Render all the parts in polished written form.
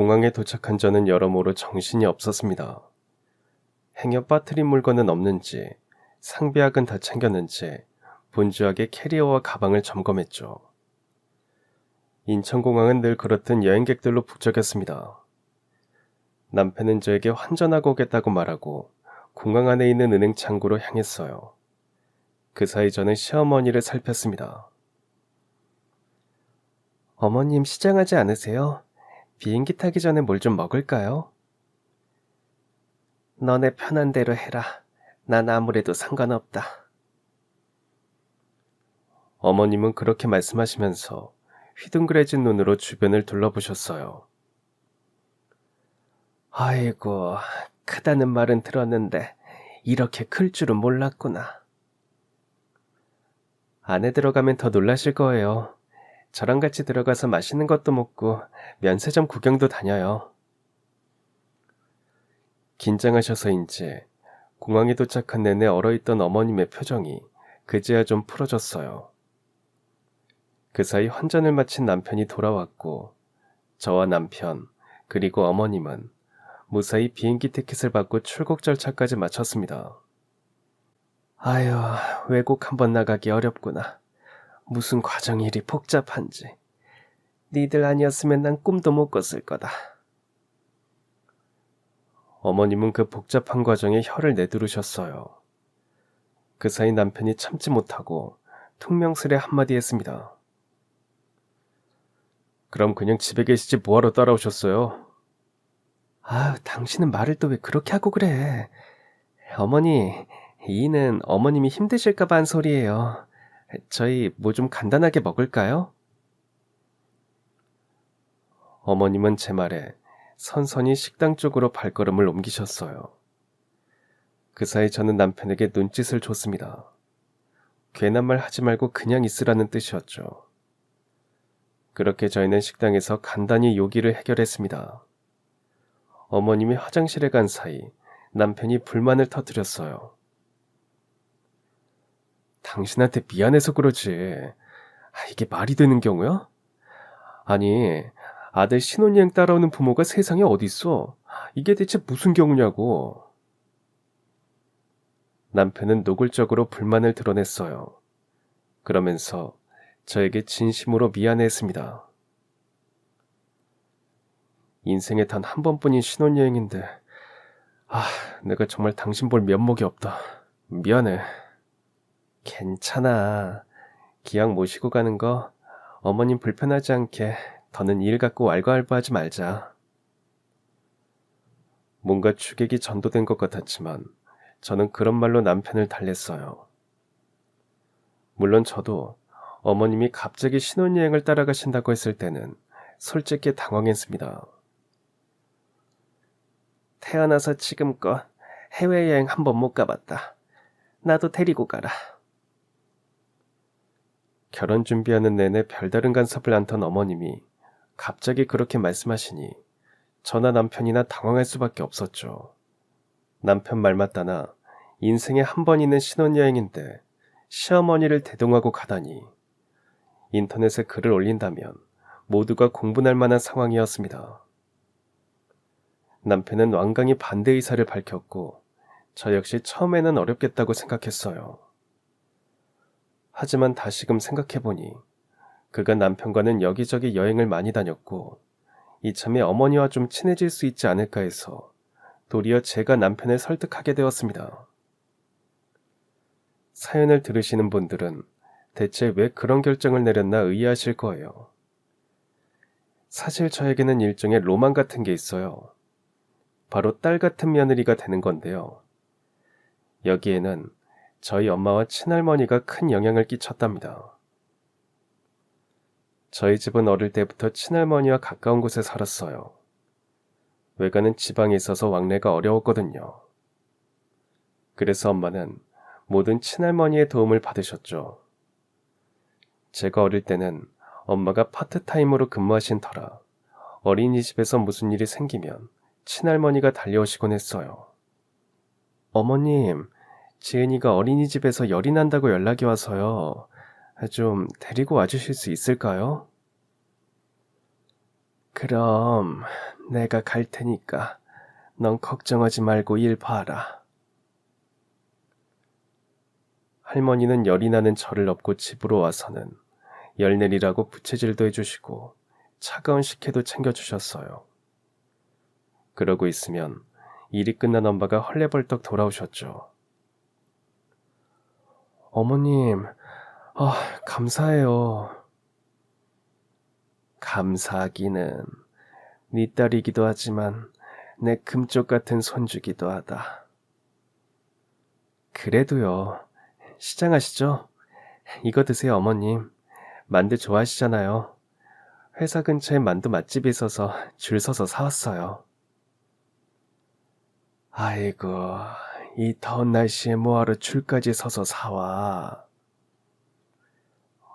공항에 도착한 저는 여러모로 정신이 없었습니다. 행여 빠뜨린 물건은 없는지, 상비약은 다 챙겼는지 분주하게 캐리어와 가방을 점검했죠. 인천공항은 늘 그렇듯 여행객들로 북적였습니다. 남편은 저에게 환전하고 오겠다고 말하고 공항 안에 있는 은행 창구로 향했어요. 그 사이 저는 시어머니를 살폈습니다. 어머님 시장하지 않으세요? 비행기 타기 전에 뭘 좀 먹을까요? 너네 편한 대로 해라. 난 아무래도 상관없다. 어머님은 그렇게 말씀하시면서 휘둥그레진 눈으로 주변을 둘러보셨어요. 아이고, 크다는 말은 들었는데 이렇게 클 줄은 몰랐구나. 안에 들어가면 더 놀라실 거예요. 저랑 같이 들어가서 맛있는 것도 먹고 면세점 구경도 다녀요. 긴장하셔서인지 공항에 도착한 내내 얼어있던 어머님의 표정이 그제야 좀 풀어졌어요. 그 사이 환전을 마친 남편이 돌아왔고 저와 남편 그리고 어머님은 무사히 비행기 티켓을 받고 출국 절차까지 마쳤습니다. 아휴, 외국 한번 나가기 어렵구나. 무슨 과정이 이리 복잡한지. 니들 아니었으면 난 꿈도 못 꿨을 거다. 어머님은 그 복잡한 과정에 혀를 내두르셨어요. 그 사이 남편이 참지 못하고 퉁명스레 한마디 했습니다. 그럼 그냥 집에 계시지 뭐하러 따라오셨어요? 아유, 당신은 말을 또 왜 그렇게 하고 그래. 어머니, 이는 어머님이 힘드실까봐 한 소리예요. 저희 뭐 좀 간단하게 먹을까요? 어머님은 제 말에 선선히 식당 쪽으로 발걸음을 옮기셨어요. 그 사이 저는 남편에게 눈짓을 줬습니다. 괜한 말 하지 말고 그냥 있으라는 뜻이었죠. 그렇게 저희는 식당에서 간단히 요기를 해결했습니다. 어머님이 화장실에 간 사이 남편이 불만을 터뜨렸어요. 당신한테 미안해서 그러지. 이게 말이 되는 경우야? 아니, 아들 신혼여행 따라오는 부모가 세상에 어딨어? 이게 대체 무슨 경우냐고. 남편은 노골적으로 불만을 드러냈어요. 그러면서 저에게 진심으로 미안해했습니다. 인생에 단 한 번뿐인 신혼여행인데 내가 정말 당신 볼 면목이 없다. 미안해. 괜찮아. 기왕 모시고 가는 거 어머님 불편하지 않게 더는 일 갖고 왈가왈부하지 말자. 뭔가 주객이 전도된 것 같았지만 저는 그런 말로 남편을 달랬어요. 물론 저도 어머님이 갑자기 신혼여행을 따라가신다고 했을 때는 솔직히 당황했습니다. 태어나서 지금껏 해외여행 한 번 못 가봤다. 나도 데리고 가라. 결혼 준비하는 내내 별다른 간섭을 않던 어머님이 갑자기 그렇게 말씀하시니 저나 남편이나 당황할 수밖에 없었죠. 남편 말 맞다나 인생에 한 번 있는 신혼여행인데 시어머니를 대동하고 가다니. 인터넷에 글을 올린다면 모두가 공분할 만한 상황이었습니다. 남편은 완강히 반대 의사를 밝혔고 저 역시 처음에는 어렵겠다고 생각했어요. 하지만 다시금 생각해보니 그가 남편과는 여기저기 여행을 많이 다녔고 이참에 어머니와 좀 친해질 수 있지 않을까 해서 도리어 제가 남편을 설득하게 되었습니다. 사연을 들으시는 분들은 대체 왜 그런 결정을 내렸나 의아하실 거예요. 사실 저에게는 일종의 로망 같은 게 있어요. 바로 딸 같은 며느리가 되는 건데요. 여기에는 저희 엄마와 친할머니가 큰 영향을 끼쳤답니다. 저희 집은 어릴 때부터 친할머니와 가까운 곳에 살았어요. 외가는 지방에 있어서 왕래가 어려웠거든요. 그래서 엄마는 모든 친할머니의 도움을 받으셨죠. 제가 어릴 때는 엄마가 파트타임으로 근무하신 터라 어린이집에서 무슨 일이 생기면 친할머니가 달려오시곤 했어요. 어머님, 지은이가 어린이집에서 열이 난다고 연락이 와서요. 좀 데리고 와주실 수 있을까요? 그럼 내가 갈 테니까 넌 걱정하지 말고 일 봐라. 할머니는 열이 나는 저를 업고 집으로 와서는 열 내리라고 부채질도 해주시고 차가운 식혜도 챙겨주셨어요. 그러고 있으면 일이 끝난 엄마가 헐레벌떡 돌아오셨죠. 어머님, 감사해요. 감사하기는 네 딸이기도 하지만 내 금쪽 같은 손주기도 하다. 그래도요. 시장하시죠? 이거 드세요, 어머님. 만두 좋아하시잖아요. 회사 근처에 만두 맛집이 있어서 줄 서서 사왔어요. 아이고, 이 더운 날씨에 뭐하러 줄까지 서서 사와.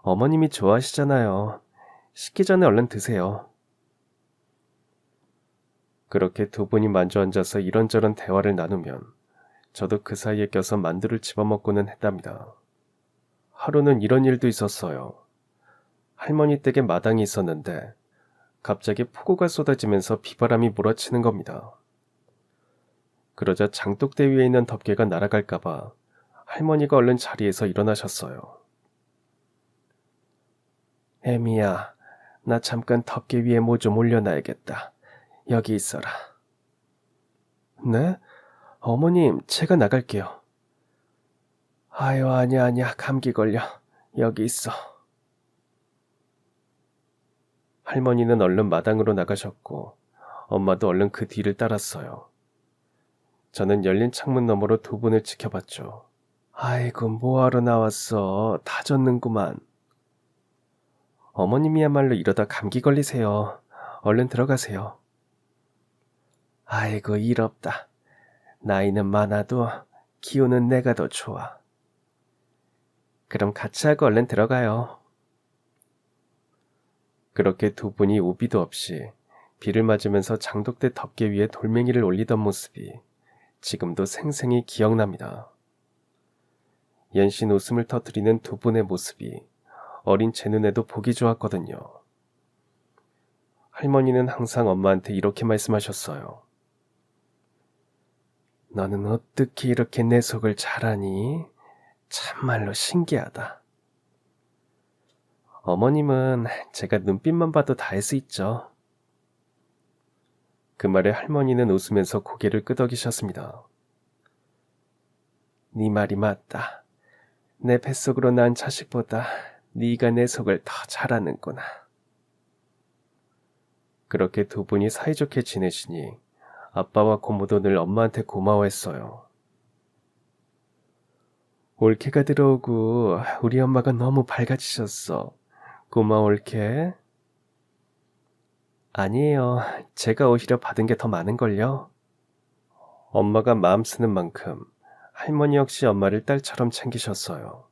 어머님이 좋아하시잖아요. 식기 전에 얼른 드세요. 그렇게 두 분이 마주 앉아서 이런저런 대화를 나누면 저도 그 사이에 껴서 만두를 집어먹고는 했답니다. 하루는 이런 일도 있었어요. 할머니 댁에 마당이 있었는데 갑자기 폭우가 쏟아지면서 비바람이 몰아치는 겁니다. 그러자 장독대 위에 있는 덮개가 날아갈까봐 할머니가 얼른 자리에서 일어나셨어요. 애미야, 나 잠깐 덮개 위에 뭐 좀 올려놔야겠다. 여기 있어라. 네? 어머님, 제가 나갈게요. 아유, 아니야, 감기 걸려. 여기 있어. 할머니는 얼른 마당으로 나가셨고 엄마도 얼른 그 뒤를 따랐어요. 저는 열린 창문 너머로 두 분을 지켜봤죠. 아이고, 뭐하러 나왔어. 다 젖는구만. 어머님이야말로 이러다 감기 걸리세요. 얼른 들어가세요. 아이고, 일 없다. 나이는 많아도 기운은 내가 더 좋아. 그럼 같이 하고 얼른 들어가요. 그렇게 두 분이 우비도 없이 비를 맞으면서 장독대 덮개 위에 돌멩이를 올리던 모습이 지금도 생생히 기억납니다. 연신 웃음을 터뜨리는 두 분의 모습이 어린 제 눈에도 보기 좋았거든요. 할머니는 항상 엄마한테 이렇게 말씀하셨어요. 너는 어떻게 이렇게 내 속을 잘 아니? 참말로 신기하다. 어머님은 제가 눈빛만 봐도 다 알 수 있죠. 그 말에 할머니는 웃으면서 고개를 끄덕이셨습니다. 네 말이 맞다. 내 뱃속으로 난 자식보다 네가 내 속을 더 잘 아는구나. 그렇게 두 분이 사이좋게 지내시니 아빠와 고모도 늘 엄마한테 고마워했어요. 올케가 들어오고 우리 엄마가 너무 밝아지셨어. 고마워, 올케. 아니에요. 제가 오히려 받은 게 더 많은걸요. 엄마가 마음 쓰는 만큼 할머니 역시 엄마를 딸처럼 챙기셨어요.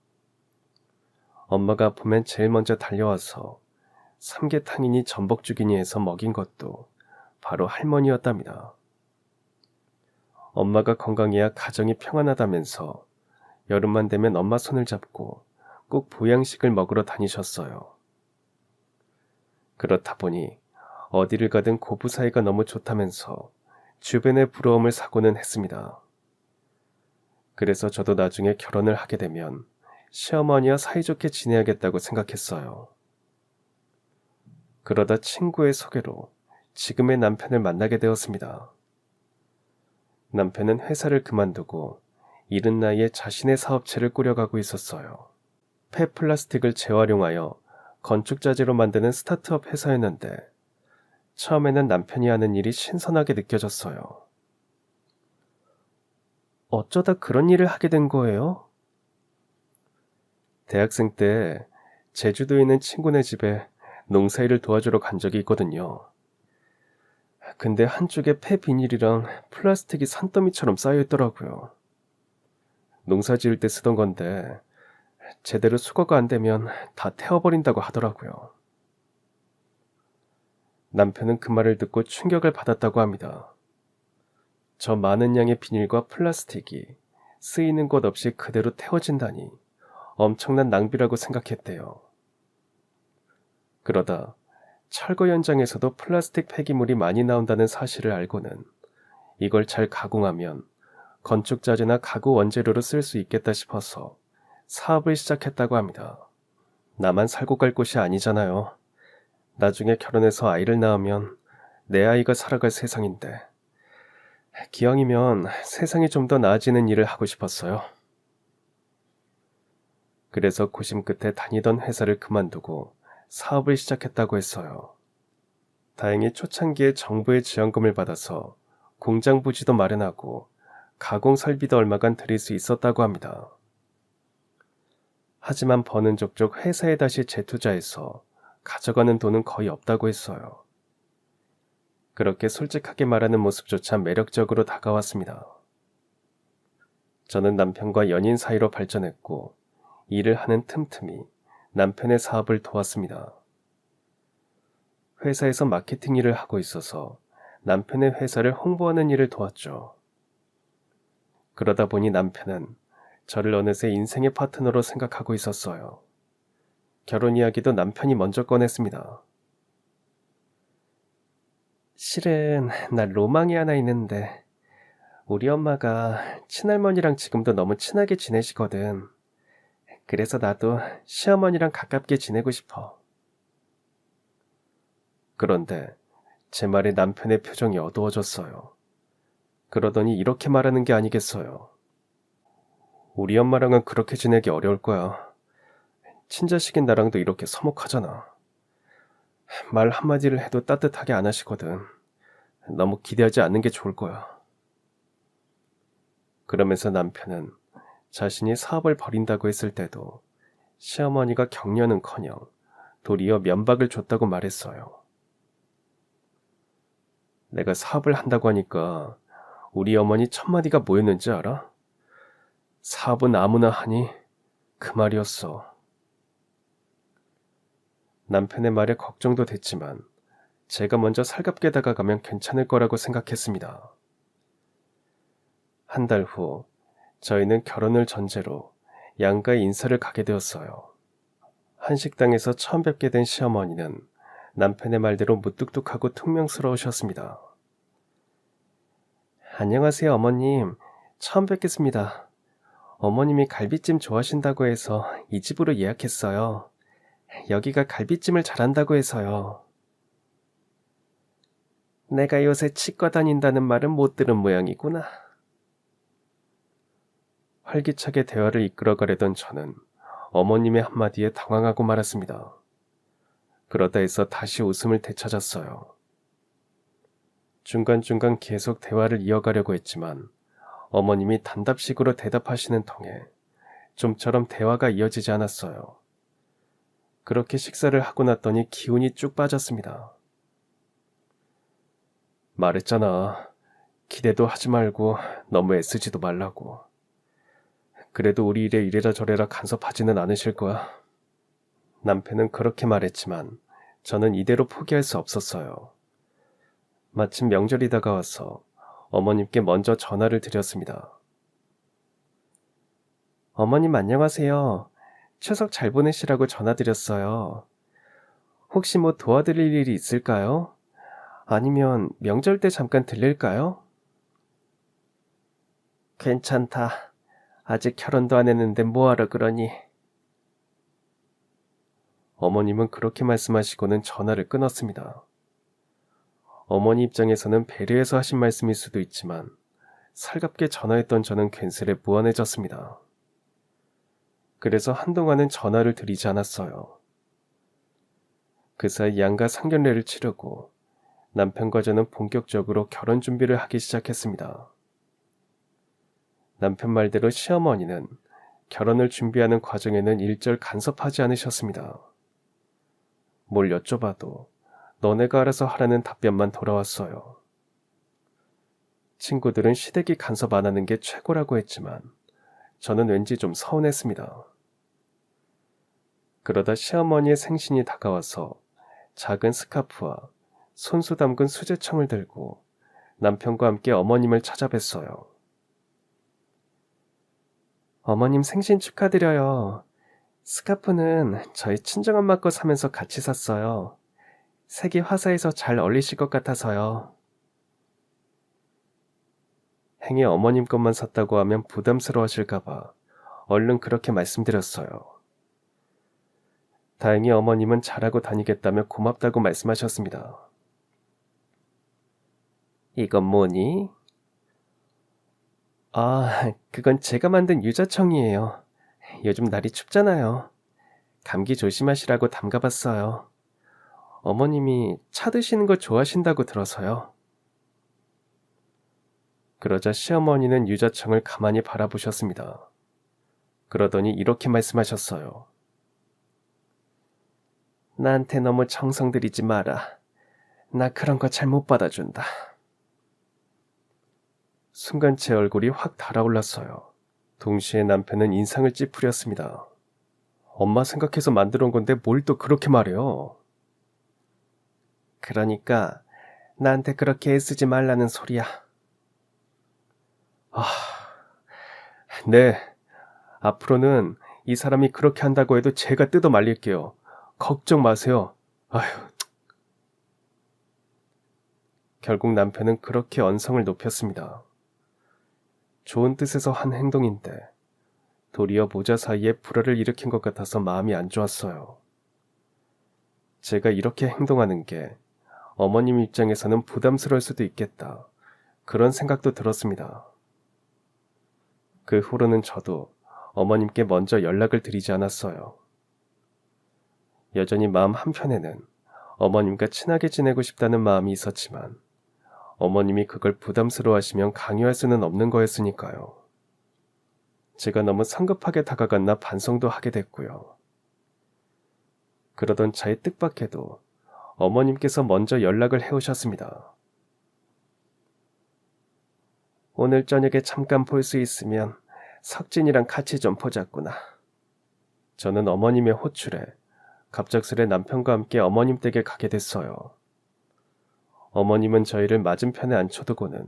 엄마가 보면 제일 먼저 달려와서 삼계탕이니 전복죽이니 해서 먹인 것도 바로 할머니였답니다. 엄마가 건강해야 가정이 평안하다면서 여름만 되면 엄마 손을 잡고 꼭 보양식을 먹으러 다니셨어요. 그렇다 보니 어디를 가든 고부 사이가 너무 좋다면서 주변의 부러움을 사고는 했습니다. 그래서 저도 나중에 결혼을 하게 되면 시어머니와 사이좋게 지내야겠다고 생각했어요. 그러다 친구의 소개로 지금의 남편을 만나게 되었습니다. 남편은 회사를 그만두고 이른 나이에 자신의 사업체를 꾸려가고 있었어요. 폐플라스틱을 재활용하여 건축자재로 만드는 스타트업 회사였는데 처음에는 남편이 하는 일이 신선하게 느껴졌어요. 어쩌다 그런 일을 하게 된 거예요? 대학생 때 제주도에 있는 친구네 집에 농사일을 도와주러 간 적이 있거든요. 근데 한쪽에 폐 비닐이랑 플라스틱이 산더미처럼 쌓여 있더라고요. 농사 지을 때 쓰던 건데 제대로 수거가 안 되면 다 태워버린다고 하더라고요. 남편은 그 말을 듣고 충격을 받았다고 합니다. 저 많은 양의 비닐과 플라스틱이 쓰이는 곳 없이 그대로 태워진다니 엄청난 낭비라고 생각했대요. 그러다 철거 현장에서도 플라스틱 폐기물이 많이 나온다는 사실을 알고는 이걸 잘 가공하면 건축자재나 가구 원재료로 쓸 수 있겠다 싶어서 사업을 시작했다고 합니다. 나만 살고 갈 곳이 아니잖아요. 나중에 결혼해서 아이를 낳으면 내 아이가 살아갈 세상인데 기왕이면 세상이 좀 더 나아지는 일을 하고 싶었어요. 그래서 고심 끝에 다니던 회사를 그만두고 사업을 시작했다고 했어요. 다행히 초창기에 정부의 지원금을 받아서 공장 부지도 마련하고 가공 설비도 얼마간 들일 수 있었다고 합니다. 하지만 버는 족족 회사에 다시 재투자해서 가져가는 돈은 거의 없다고 했어요. 그렇게 솔직하게 말하는 모습조차 매력적으로 다가왔습니다. 저는 남편과 연인 사이로 발전했고 일을 하는 틈틈이 남편의 사업을 도왔습니다. 회사에서 마케팅 일을 하고 있어서 남편의 회사를 홍보하는 일을 도왔죠. 그러다 보니 남편은 저를 어느새 인생의 파트너로 생각하고 있었어요. 결혼 이야기도 남편이 먼저 꺼냈습니다. 실은 나 로망이 하나 있는데 우리 엄마가 친할머니랑 지금도 너무 친하게 지내시거든. 그래서 나도 시어머니랑 가깝게 지내고 싶어. 그런데 제 말에 남편의 표정이 어두워졌어요. 그러더니 이렇게 말하는 게 아니겠어요. 우리 엄마랑은 그렇게 지내기 어려울 거야. 친자식인 나랑도 이렇게 서먹하잖아. 말 한마디를 해도 따뜻하게 안 하시거든. 너무 기대하지 않는 게 좋을 거야. 그러면서 남편은 자신이 사업을 벌인다고 했을 때도 시어머니가 격려는커녕 도리어 면박을 줬다고 말했어요. 내가 사업을 한다고 하니까 우리 어머니 첫마디가 뭐였는지 알아? 사업은 아무나 하니 그 말이었어. 남편의 말에 걱정도 됐지만 제가 먼저 살갑게 다가가면 괜찮을 거라고 생각했습니다. 한 달 후 저희는 결혼을 전제로 양가의 인사를 가게 되었어요. 한식당에서 처음 뵙게 된 시어머니는 남편의 말대로 무뚝뚝하고 퉁명스러우셨습니다. 안녕하세요 어머님, 처음 뵙겠습니다. 어머님이 갈비찜 좋아하신다고 해서 이 집으로 예약했어요. 여기가 갈비찜을 잘한다고 해서요. 내가 요새 치과 다닌다는 말은 못 들은 모양이구나. 활기차게 대화를 이끌어가려던 저는 어머님의 한마디에 당황하고 말았습니다. 그러다 해서 다시 웃음을 되찾았어요. 중간중간 계속 대화를 이어가려고 했지만 어머님이 단답식으로 대답하시는 통에 좀처럼 대화가 이어지지 않았어요. 그렇게 식사를 하고 났더니 기운이 쭉 빠졌습니다. 말했잖아. 기대도 하지 말고 너무 애쓰지도 말라고. 그래도 우리 일에 이래라 저래라 간섭하지는 않으실 거야. 남편은 그렇게 말했지만 저는 이대로 포기할 수 없었어요. 마침 명절이 다가와서 어머님께 먼저 전화를 드렸습니다. 어머님 안녕하세요. 추석 잘 보내시라고 전화드렸어요. 혹시 뭐 도와드릴 일이 있을까요? 아니면 명절 때 잠깐 들릴까요? 괜찮다. 아직 결혼도 안 했는데 뭐하러 그러니? 어머님은 그렇게 말씀하시고는 전화를 끊었습니다. 어머니 입장에서는 배려해서 하신 말씀일 수도 있지만 살갑게 전화했던 저는 괜스레 무안해졌습니다. 그래서 한동안은 전화를 드리지 않았어요. 그 사이 양가 상견례를 치르고 남편과 저는 본격적으로 결혼 준비를 하기 시작했습니다. 남편 말대로 시어머니는 결혼을 준비하는 과정에는 일절 간섭하지 않으셨습니다. 뭘 여쭤봐도 너네가 알아서 하라는 답변만 돌아왔어요. 친구들은 시댁이 간섭 안 하는 게 최고라고 했지만 저는 왠지 좀 서운했습니다. 그러다 시어머니의 생신이 다가와서 작은 스카프와 손수 담근 수제청을 들고 남편과 함께 어머님을 찾아뵀어요. 어머님 생신 축하드려요. 스카프는 저희 친정엄마 거 사면서 같이 샀어요. 색이 화사해서 잘 어울리실 것 같아서요. 행여 어머님 것만 샀다고 하면 부담스러워하실까봐 얼른 그렇게 말씀드렸어요. 다행히 어머님은 잘하고 다니겠다며 고맙다고 말씀하셨습니다. 이건 뭐니? 아, 그건 제가 만든 유자청이에요. 요즘 날이 춥잖아요. 감기 조심하시라고 담가봤어요. 어머님이 차 드시는 거 좋아하신다고 들어서요. 그러자 시어머니는 유자청을 가만히 바라보셨습니다. 그러더니 이렇게 말씀하셨어요. 나한테 너무 정성 들이지 마라. 나 그런 거 잘 못 받아준다. 순간 제 얼굴이 확 달아올랐어요. 동시에 남편은 인상을 찌푸렸습니다. 엄마 생각해서 만들어 온 건데 뭘 또 그렇게 말해요. 그러니까 나한테 그렇게 애쓰지 말라는 소리야. 아, 네. 앞으로는 이 사람이 그렇게 한다고 해도 제가 뜯어 말릴게요. 걱정 마세요. 아휴. 결국 남편은 그렇게 언성을 높였습니다. 좋은 뜻에서 한 행동인데 도리어 모자 사이에 불화를 일으킨 것 같아서 마음이 안 좋았어요. 제가 이렇게 행동하는 게 어머님 입장에서는 부담스러울 수도 있겠다. 그런 생각도 들었습니다. 그 후로는 저도 어머님께 먼저 연락을 드리지 않았어요. 여전히 마음 한편에는 어머님과 친하게 지내고 싶다는 마음이 있었지만 어머님이 그걸 부담스러워하시면 강요할 수는 없는 거였으니까요. 제가 너무 성급하게 다가갔나 반성도 하게 됐고요. 그러던 차에 뜻밖에도 어머님께서 먼저 연락을 해오셨습니다. 오늘 저녁에 잠깐 볼 수 있으면 석진이랑 같이 좀 보자꾸나. 저는 어머님의 호출에 갑작스레 남편과 함께 어머님 댁에 가게 됐어요. 어머님은 저희를 맞은편에 앉혀두고는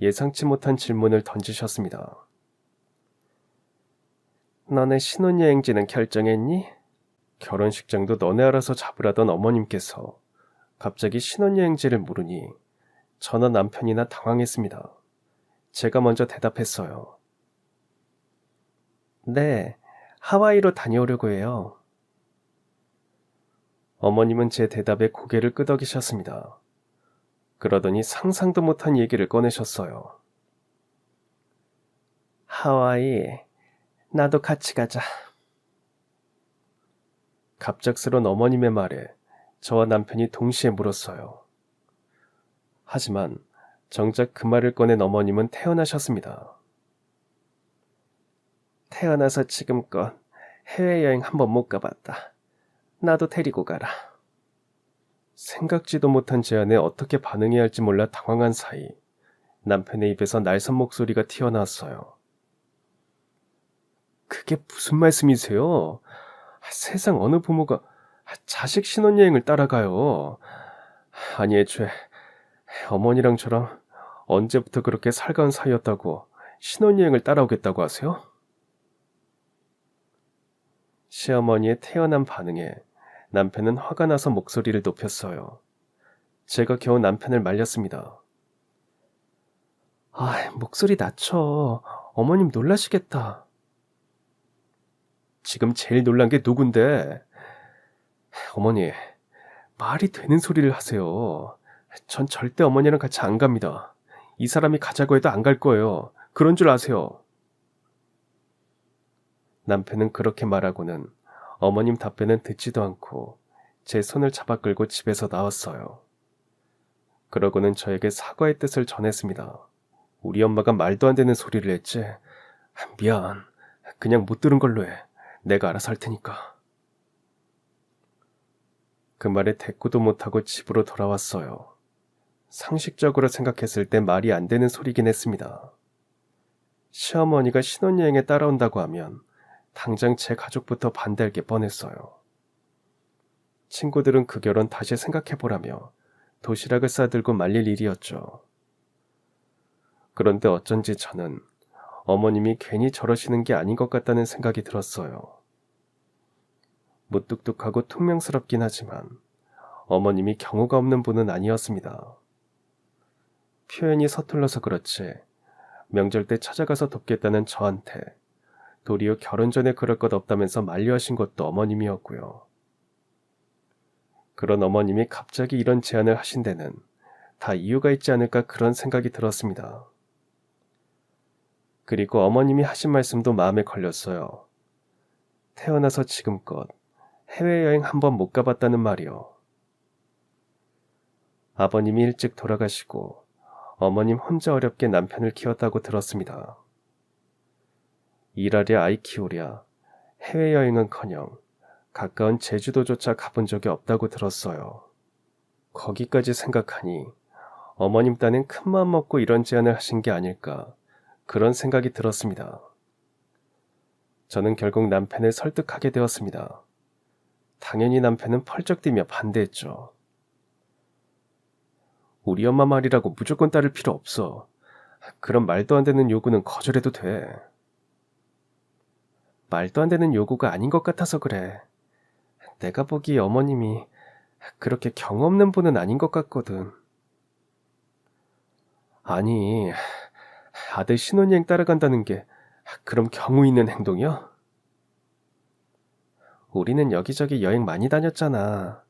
예상치 못한 질문을 던지셨습니다. 너네 신혼여행지는 결정했니? 결혼식장도 너네 알아서 잡으라던 어머님께서 갑자기 신혼여행지를 물으니 저나 남편이나 당황했습니다. 제가 먼저 대답했어요. 네, 하와이로 다녀오려고 해요. 어머님은 제 대답에 고개를 끄덕이셨습니다. 그러더니 상상도 못한 얘기를 꺼내셨어요. 하와이, 나도 같이 가자. 갑작스런 어머님의 말에 저와 남편이 동시에 물었어요. 하지만 정작 그 말을 꺼낸 어머님은 태어나셨습니다. 태어나서 지금껏 해외여행 한 번 못 가봤다. 나도 데리고 가라. 생각지도 못한 제안에 어떻게 반응해야 할지 몰라 당황한 사이 남편의 입에서 날선 목소리가 튀어나왔어요. 그게 무슨 말씀이세요? 세상 어느 부모가 자식 신혼여행을 따라가요. 아니 애초에 어머니랑 저랑 언제부터 그렇게 살가운 사이였다고 신혼여행을 따라오겠다고 하세요? 시어머니의 태연한 반응에 남편은 화가 나서 목소리를 높였어요. 제가 겨우 남편을 말렸습니다. 목소리 낮춰. 어머님 놀라시겠다. 지금 제일 놀란 게 누군데? 어머니, 말이 되는 소리를 하세요. 전 절대 어머니랑 같이 안 갑니다. 이 사람이 가자고 해도 안 갈 거예요. 그런 줄 아세요. 남편은 그렇게 말하고는 어머님 답변은 듣지도 않고 제 손을 잡아 끌고 집에서 나왔어요. 그러고는 저에게 사과의 뜻을 전했습니다. 우리 엄마가 말도 안 되는 소리를 했지. 미안. 그냥 못 들은 걸로 해. 내가 알아서 할 테니까. 그 말에 대꾸도 못하고 집으로 돌아왔어요. 상식적으로 생각했을 때 말이 안 되는 소리긴 했습니다. 시어머니가 신혼여행에 따라온다고 하면 당장 제 가족부터 반대할 게 뻔했어요. 친구들은 그 결혼 다시 생각해보라며 도시락을 싸들고 말릴 일이었죠. 그런데 어쩐지 저는 어머님이 괜히 저러시는 게 아닌 것 같다는 생각이 들었어요. 무뚝뚝하고 퉁명스럽긴 하지만 어머님이 경우가 없는 분은 아니었습니다. 표현이 서툴러서 그렇지 명절 때 찾아가서 돕겠다는 저한테 도리어 결혼 전에 그럴 것 없다면서 만류하신 것도 어머님이었고요. 그런 어머님이 갑자기 이런 제안을 하신 데는 다 이유가 있지 않을까 그런 생각이 들었습니다. 그리고 어머님이 하신 말씀도 마음에 걸렸어요. 태어나서 지금껏 해외여행 한 번 못 가봤다는 말이요. 아버님이 일찍 돌아가시고 어머님 혼자 어렵게 남편을 키웠다고 들었습니다. 일하랴 아이 키우랴 해외여행은커녕 가까운 제주도조차 가본 적이 없다고 들었어요. 거기까지 생각하니 어머님 딴엔 큰마음 먹고 이런 제안을 하신 게 아닐까 그런 생각이 들었습니다. 저는 결국 남편을 설득하게 되었습니다. 당연히 남편은 펄쩍 뛰며 반대했죠. 우리 엄마 말이라고 무조건 따를 필요 없어. 그런 말도 안 되는 요구는 거절해도 돼. 말도 안 되는 요구가 아닌 것 같아서 그래. 내가 보기에 어머님이 그렇게 경험 없는 분은 아닌 것 같거든. 아니, 아들 신혼여행 따라간다는 게 그럼 경우 있는 행동이야? 우리는 여기저기 여행 많이 다녔잖아.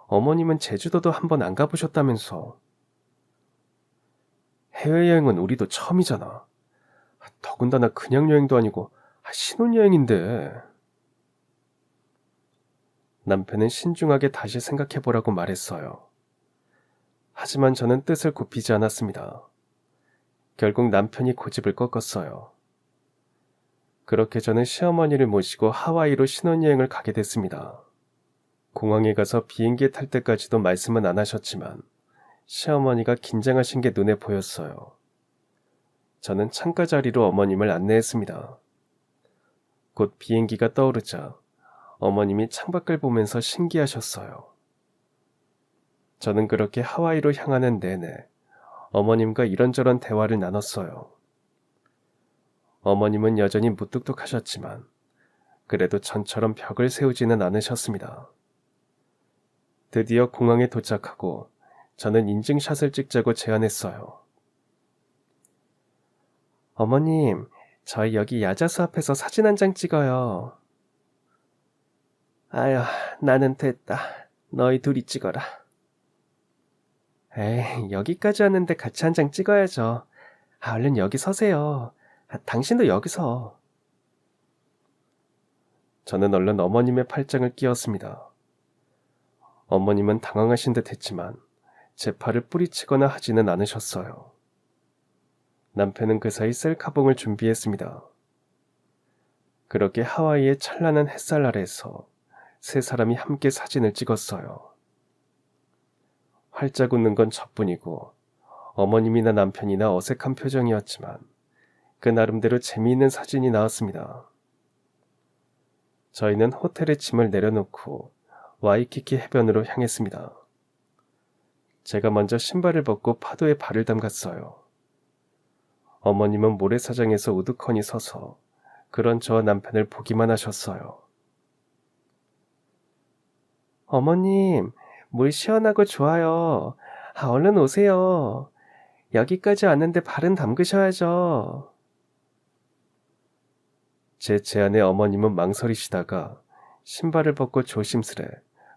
어머님은 제주도도 한 번 안 가보셨다면서. 해외여행은 우리도 처음이잖아. 더군다나 그냥 여행도 아니고 신혼여행인데. 남편은 신중하게 다시 생각해보라고 말했어요. 하지만 저는 뜻을 굽히지 않았습니다. 결국 남편이 고집을 꺾었어요. 그렇게 저는 시어머니를 모시고 하와이로 신혼여행을 가게 됐습니다. 공항에 가서 비행기에 탈 때까지도 말씀은 안 하셨지만 시어머니가 긴장하신 게 눈에 보였어요. 저는 창가 자리로 어머님을 안내했습니다. 곧 비행기가 떠오르자 어머님이 창밖을 보면서 신기하셨어요. 저는 그렇게 하와이로 향하는 내내 어머님과 이런저런 대화를 나눴어요. 어머님은 여전히 무뚝뚝하셨지만 그래도 전처럼 벽을 세우지는 않으셨습니다. 드디어 공항에 도착하고 저는 인증샷을 찍자고 제안했어요. 어머님, 저희 여기 야자수 앞에서 사진 한 장 찍어요. 아휴, 나는 됐다. 너희 둘이 찍어라. 에이, 여기까지 왔는데 같이 한 장 찍어야죠. 얼른 여기 서세요. 당신도 여기서. 저는 얼른 어머님의 팔짱을 끼웠습니다. 어머님은 당황하신 듯 했지만 제 팔을 뿌리치거나 하지는 않으셨어요. 남편은 그 사이 셀카봉을 준비했습니다. 그렇게 하와이의 찬란한 햇살 아래에서 세 사람이 함께 사진을 찍었어요. 활짝 웃는 건 저뿐이고 어머님이나 남편이나 어색한 표정이었지만 그 나름대로 재미있는 사진이 나왔습니다. 저희는 호텔에 짐을 내려놓고 와이키키 해변으로 향했습니다. 제가 먼저 신발을 벗고 파도에 발을 담갔어요. 어머님은 모래사장에서 우두커니 서서 그런 저와 남편을 보기만 하셨어요. 어머님, 물 시원하고 좋아요. 얼른 오세요. 여기까지 왔는데 발은 담그셔야죠. 제 제안에 어머님은 망설이시다가 신발을 벗고 조심스레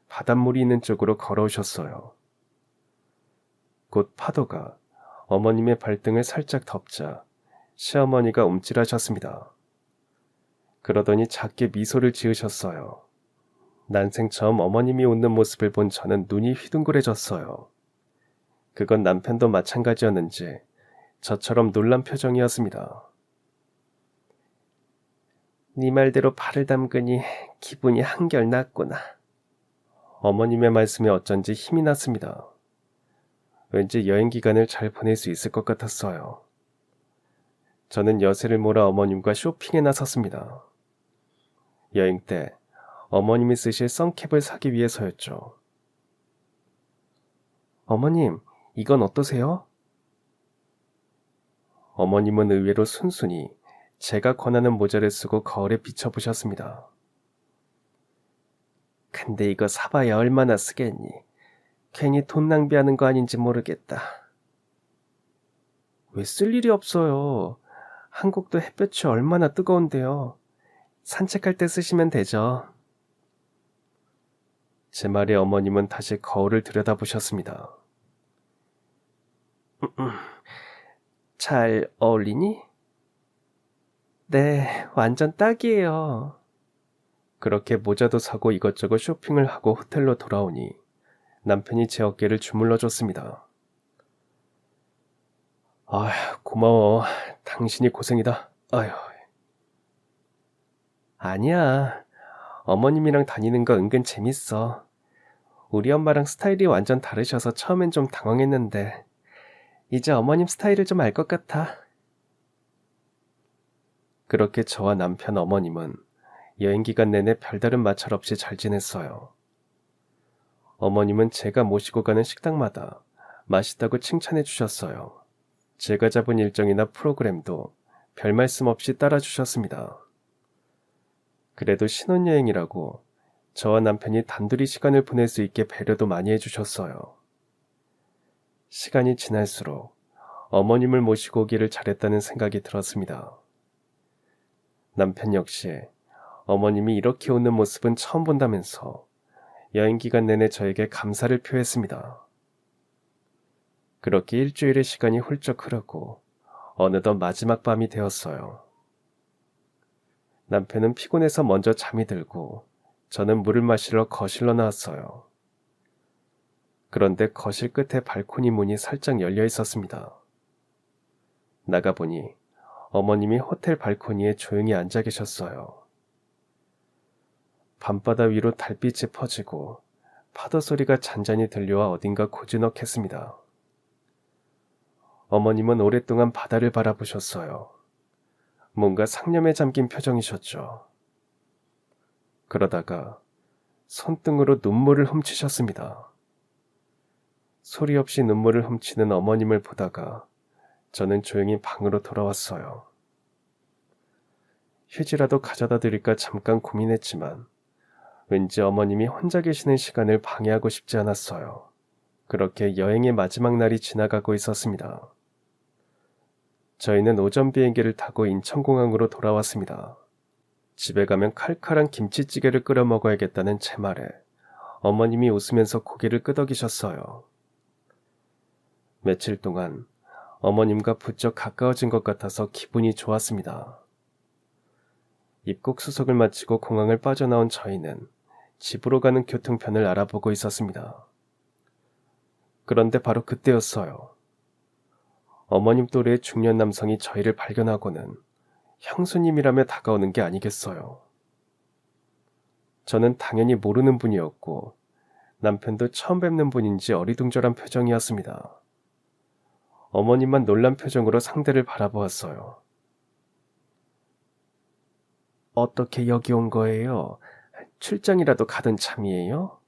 바닷물이 있는 쪽으로 걸어오셨어요. 곧 파도가 어머님의 발등을 살짝 덮자 시어머니가 움찔하셨습니다. 그러더니 작게 미소를 지으셨어요. 난생 처음 어머님이 웃는 모습을 본 저는 눈이 휘둥그레졌어요. 그건 남편도 마찬가지였는지 저처럼 놀란 표정이었습니다. 네 말대로 발을 담그니 기분이 한결 낫구나. 어머님의 말씀에 어쩐지 힘이 났습니다. 왠지 여행 기간을 잘 보낼 수 있을 것 같았어요. 저는 여세를 몰아 어머님과 쇼핑에 나섰습니다. 여행 때 어머님이 쓰실 선캡을 사기 위해서였죠. 어머님, 이건 어떠세요? 어머님은 의외로 순순히 제가 권하는 모자를 쓰고 거울에 비춰보셨습니다. 근데 이거 사봐야 얼마나 쓰겠니? 괜히 돈 낭비하는 거 아닌지 모르겠다. 왜 쓸 일이 없어요. 한국도 햇볕이 얼마나 뜨거운데요. 산책할 때 쓰시면 되죠. 제 말에 어머님은 다시 거울을 들여다보셨습니다. 잘 어울리니? 네, 완전 딱이에요. 그렇게 모자도 사고 이것저것 쇼핑을 하고 호텔로 돌아오니 남편이 제 어깨를 주물러 줬습니다. 아휴, 고마워. 당신이 고생이다. 아휴. 아니야. 어머님이랑 다니는 거 은근 재밌어. 우리 엄마랑 스타일이 완전 다르셔서 처음엔 좀 당황했는데 이제 어머님 스타일을 좀 알 것 같아. 그렇게 저와 남편 어머님은 여행 기간 내내 별다른 마찰 없이 잘 지냈어요. 어머님은 제가 모시고 가는 식당마다 맛있다고 칭찬해 주셨어요. 제가 잡은 일정이나 프로그램도 별 말씀 없이 따라 주셨습니다. 그래도 신혼여행이라고 저와 남편이 단둘이 시간을 보낼 수 있게 배려도 많이 해주셨어요. 시간이 지날수록 어머님을 모시고 오기를 잘했다는 생각이 들었습니다. 남편 역시 어머님이 이렇게 웃는 모습은 처음 본다면서 여행 기간 내내 저에게 감사를 표했습니다. 그렇게 일주일의 시간이 훌쩍 흐르고 어느덧 마지막 밤이 되었어요. 남편은 피곤해서 먼저 잠이 들고 저는 물을 마시러 거실로 나왔어요. 그런데 거실 끝에 발코니 문이 살짝 열려 있었습니다. 나가보니 어머님이 호텔 발코니에 조용히 앉아 계셨어요. 밤바다 위로 달빛이 퍼지고 파도 소리가 잔잔히 들려와 어딘가 고즈넉했습니다. 어머님은 오랫동안 바다를 바라보셨어요. 뭔가 상념에 잠긴 표정이셨죠. 그러다가 손등으로 눈물을 훔치셨습니다. 소리 없이 눈물을 훔치는 어머님을 보다가 저는 조용히 방으로 돌아왔어요. 휴지라도 가져다 드릴까 잠깐 고민했지만 왠지 어머님이 혼자 계시는 시간을 방해하고 싶지 않았어요. 그렇게 여행의 마지막 날이 지나가고 있었습니다. 저희는 오전 비행기를 타고 인천공항으로 돌아왔습니다. 집에 가면 칼칼한 김치찌개를 끓여 먹어야겠다는 제 말에 어머님이 웃으면서 고개를 끄덕이셨어요. 며칠 동안 어머님과 부쩍 가까워진 것 같아서 기분이 좋았습니다. 입국 수속을 마치고 공항을 빠져나온 저희는 집으로 가는 교통편을 알아보고 있었습니다. 그런데 바로 그때였어요. 어머님 또래의 중년 남성이 저희를 발견하고는 형수님이라며 다가오는 게 아니겠어요. 저는 당연히 모르는 분이었고 남편도 처음 뵙는 분인지 어리둥절한 표정이었습니다. 어머님만 놀란 표정으로 상대를 바라보았어요. 어떻게 여기 온 거예요? 출장이라도 가던 참이에요?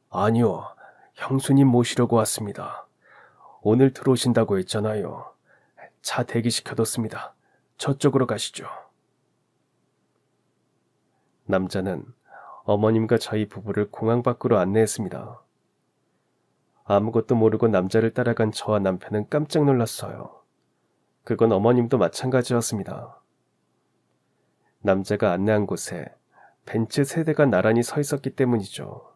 아니요, 형수님 모시려고 왔습니다. 오늘 들어오신다고 했잖아요. 차 대기시켜뒀습니다. 저쪽으로 가시죠. 남자는 어머님과 저희 부부를 공항 밖으로 안내했습니다. 아무것도 모르고 남자를 따라간 저와 남편은 깜짝 놀랐어요. 그건 어머님도 마찬가지였습니다. 남자가 안내한 곳에 벤츠 3대가 나란히 서 있었기 때문이죠.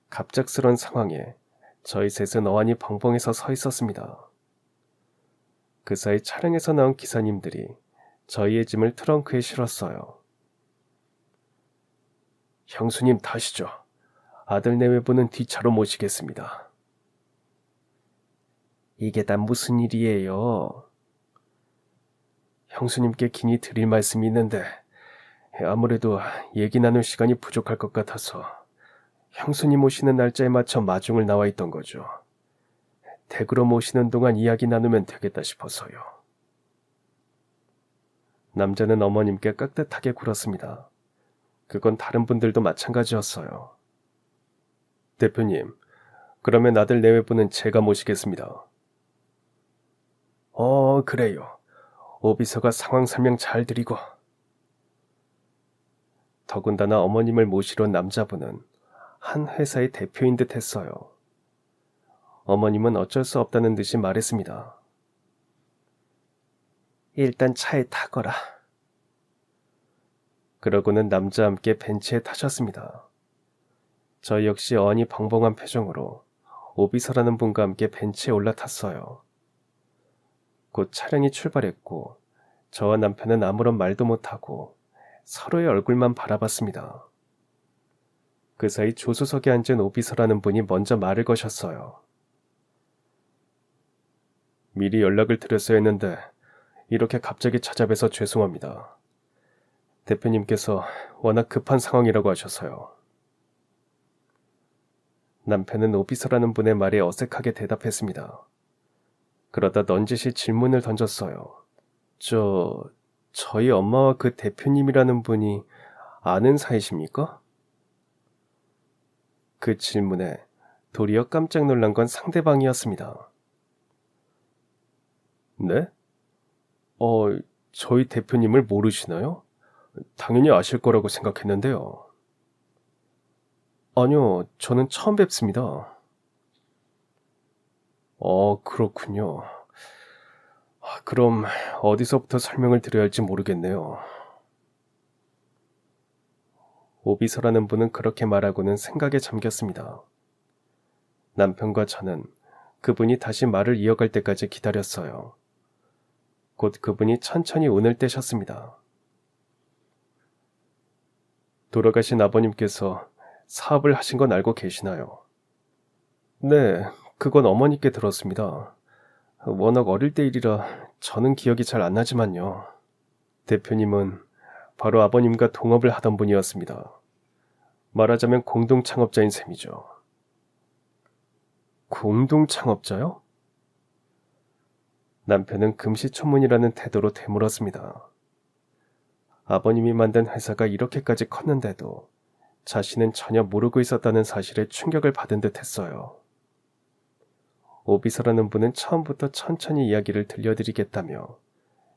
갑작스런 상황에 저희 셋은 어안이 벙벙해서 서 있었습니다. 그 사이 차량에서 나온 기사님들이 저희의 짐을 트렁크에 실었어요. 형수님 타시죠. 아들 내외분은 뒷차로 모시겠습니다. 이게 다 무슨 일이에요? 형수님께 긴히 드릴 말씀이 있는데 아무래도 얘기 나눌 시간이 부족할 것 같아서 형수님 오시는 날짜에 맞춰 마중을 나와 있던 거죠. 댁으로 모시는 동안 이야기 나누면 되겠다 싶어서요. 남자는 어머님께 깍듯하게 굴었습니다. 그건 다른 분들도 마찬가지였어요. 대표님, 그러면 아들 내외분은 제가 모시겠습니다. 그래요. 오비서가 상황 설명 잘 드리고. 더군다나 어머님을 모시러 온 남자분은 한 회사의 대표인 듯 했어요. 어머님은 어쩔 수 없다는 듯이 말했습니다. 일단 차에 타거라. 그러고는 남자와 함께 벤치에 타셨습니다. 저 역시 어안이 벙벙한 표정으로 오비서라는 분과 함께 벤치에 올라탔어요. 곧 차량이 출발했고 저와 남편은 아무런 말도 못하고 서로의 얼굴만 바라봤습니다. 그 사이 조수석에 앉은 오비서라는 분이 먼저 말을 거셨어요. 미리 연락을 드렸어야 했는데 이렇게 갑자기 찾아뵈서 죄송합니다. 대표님께서 워낙 급한 상황이라고 하셔서요. 남편은 오비서라는 분의 말에 어색하게 대답했습니다. 그러다 넌지시 질문을 던졌어요. 저희 엄마와 그 대표님이라는 분이 아는 사이십니까? 그 질문에 도리어 깜짝 놀란 건 상대방이었습니다. 네? 저희 대표님을 모르시나요? 당연히 아실 거라고 생각했는데요. 아니요, 저는 처음 뵙습니다. 그렇군요. 그럼 어디서부터 설명을 드려야 할지 모르겠네요. 오비서라는 분은 그렇게 말하고는 생각에 잠겼습니다. 남편과 저는 그분이 다시 말을 이어갈 때까지 기다렸어요. 곧 그분이 천천히 운을 떼셨습니다. 돌아가신 아버님께서 사업을 하신 건 알고 계시나요? 네, 그건 어머니께 들었습니다. 워낙 어릴 때 일이라 저는 기억이 잘 안 나지만요. 대표님은 바로 아버님과 동업을 하던 분이었습니다. 말하자면 공동 창업자인 셈이죠. 공동 창업자요? 남편은 금시초문이라는 태도로 되물었습니다. 아버님이 만든 회사가 이렇게까지 컸는데도 자신은 전혀 모르고 있었다는 사실에 충격을 받은 듯 했어요. 오비서라는 분은 처음부터 천천히 이야기를 들려드리겠다며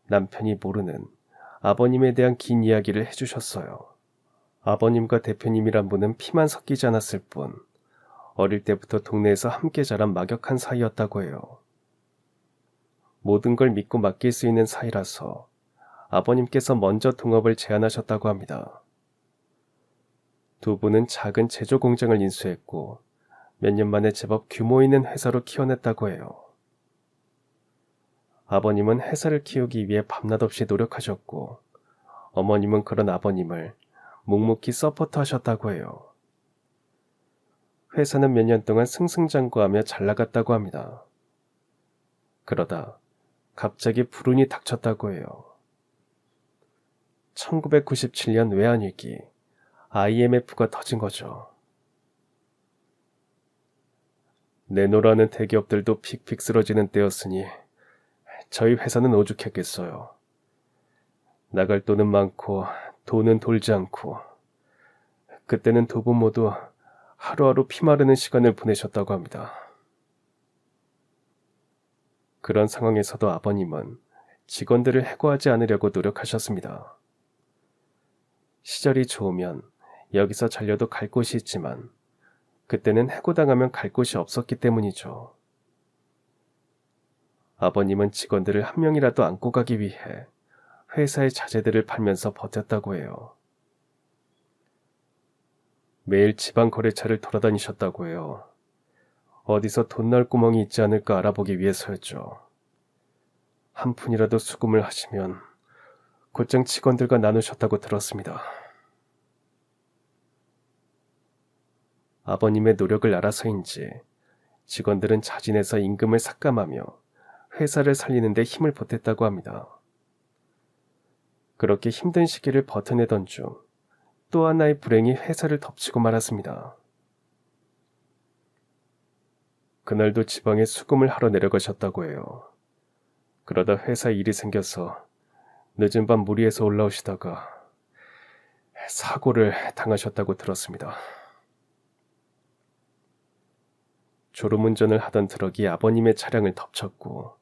남편이 모르는 아버님에 대한 긴 이야기를 해주셨어요. 아버님과 대표님이란 분은 피만 섞이지 않았을 뿐 어릴 때부터 동네에서 함께 자란 막역한 사이였다고 해요. 모든 걸 믿고 맡길 수 있는 사이라서 아버님께서 먼저 동업을 제안하셨다고 합니다. 두 분은 작은 제조 공장을 인수했고 몇 년 만에 제법 규모 있는 회사로 키워냈다고 해요. 아버님은 회사를 키우기 위해 밤낮 없이 노력하셨고 어머님은 그런 아버님을 묵묵히 서포트하셨다고 해요. 회사는 몇 년 동안 승승장구하며 잘 나갔다고 합니다. 그러다 갑자기 불운이 닥쳤다고 해요. 1997년 외환위기, IMF가 터진 거죠. 내노라는 대기업들도 픽픽 쓰러지는 때였으니 저희 회사는 오죽했겠어요. 나갈 돈은 많고 돈은 돌지 않고 그때는 두 분 모두 하루하루 피마르는 시간을 보내셨다고 합니다. 그런 상황에서도 아버님은 직원들을 해고하지 않으려고 노력하셨습니다. 시절이 좋으면 여기서 잘려도 갈 곳이 있지만 그때는 해고당하면 갈 곳이 없었기 때문이죠. 아버님은 직원들을 한 명이라도 안고 가기 위해 회사의 자재들을 팔면서 버텼다고 해요. 매일 지방 거래처를 돌아다니셨다고 해요. 어디서 돈 날 구멍이 있지 않을까 알아보기 위해서였죠. 한 푼이라도 수금을 하시면 곧장 직원들과 나누셨다고 들었습니다. 아버님의 노력을 알아서인지 직원들은 자진해서 임금을 삭감하며 회사를 살리는 데 힘을 보탰다고 합니다. 그렇게 힘든 시기를 버텨내던 중 또 하나의 불행이 회사를 덮치고 말았습니다. 그날도 지방에 수금을 하러 내려가셨다고 해요. 그러다 회사 일이 생겨서 늦은 밤 무리해서 올라오시다가 사고를 당하셨다고 들었습니다. 졸음운전을 하던 트럭이 아버님의 차량을 덮쳤고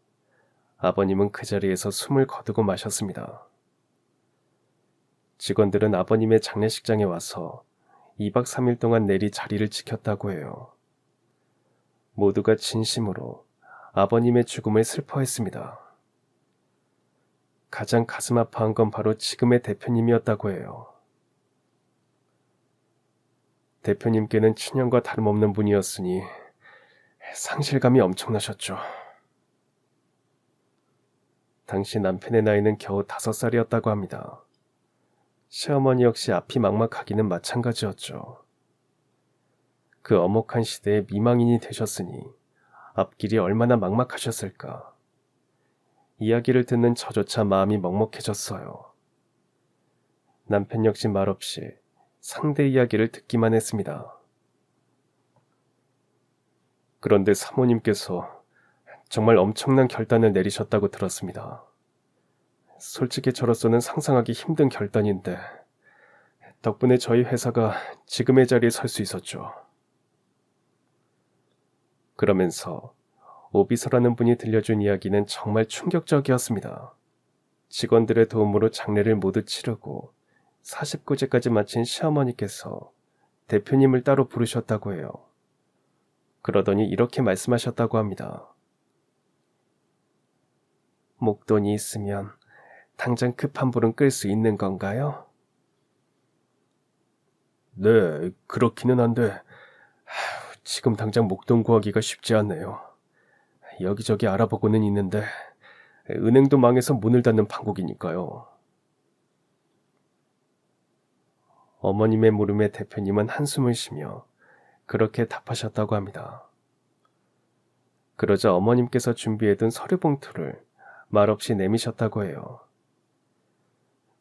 아버님은 그 자리에서 숨을 거두고 마셨습니다. 직원들은 아버님의 장례식장에 와서 2박 3일 동안 내리 자리를 지켰다고 해요. 모두가 진심으로 아버님의 죽음을 슬퍼했습니다. 가장 가슴 아파한 건 바로 지금의 대표님이었다고 해요. 대표님께는 친형과 다름없는 분이었으니 상실감이 엄청나셨죠. 당시 남편의 나이는 겨우 5살이었다고 합니다. 시어머니 역시 앞이 막막하기는 마찬가지였죠. 그 엄혹한 시대에 미망인이 되셨으니 앞길이 얼마나 막막하셨을까. 이야기를 듣는 저조차 마음이 먹먹해졌어요. 남편 역시 말없이 상대 이야기를 듣기만 했습니다. 그런데 사모님께서 정말 엄청난 결단을 내리셨다고 들었습니다. 솔직히 저로서는 상상하기 힘든 결단인데 덕분에 저희 회사가 지금의 자리에 설 수 있었죠. 그러면서 오비서라는 분이 들려준 이야기는 정말 충격적이었습니다. 직원들의 도움으로 장례를 모두 치르고 49제까지 마친 시어머니께서 대표님을 따로 부르셨다고 해요. 그러더니 이렇게 말씀하셨다고 합니다. 목돈이 있으면 당장 급한 불은 끌 수 있는 건가요? 네, 그렇기는 한데 지금 당장 목돈 구하기가 쉽지 않네요. 여기저기 알아보고는 있는데 은행도 망해서 문을 닫는 판국이니까요. 어머님의 물음에 대표님은 한숨을 쉬며 그렇게 답하셨다고 합니다. 그러자 어머님께서 준비해둔 서류 봉투를 말없이 내미셨다고 해요.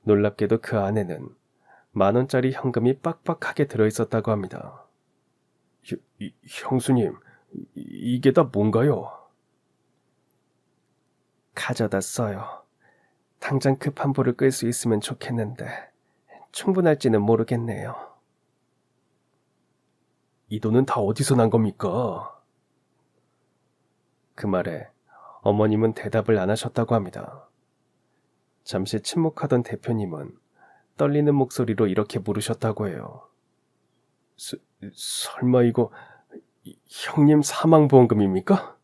놀랍게도 그 안에는 10,000원짜리 현금이 빡빡하게 들어있었다고 합니다. 형수님, 이게 다 뭔가요? 가져다 써요. 당장 급한 불을 끌 수 있으면 좋겠는데 충분할지는 모르겠네요. 이 돈은 다 어디서 난 겁니까? 그 말에 어머님은 대답을 안 하셨다고 합니다. 잠시 침묵하던 대표님은 떨리는 목소리로 이렇게 물으셨다고 해요. 설마 이거 형님 사망보험금입니까?